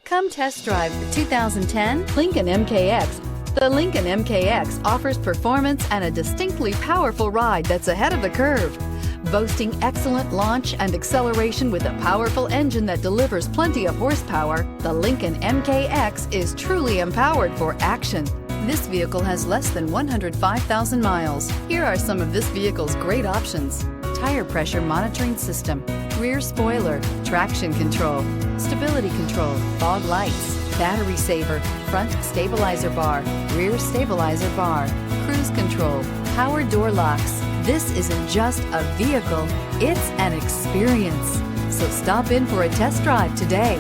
Come test drive the 2010 Lincoln MKX. The Lincoln MKX offers performance and a distinctly powerful ride that's ahead of the curve. Boasting excellent launch and acceleration with a powerful engine that delivers plenty of horsepower, the Lincoln MKX is truly empowered for action. This vehicle has less than 105,000 miles. Here are some of this vehicle's great options: tire pressure monitoring system, rear spoiler, traction control, stability control, fog lights, battery saver, front stabilizer bar, rear stabilizer bar, cruise control, power door locks. This isn't just a vehicle, it's an experience. So stop in for a test drive today.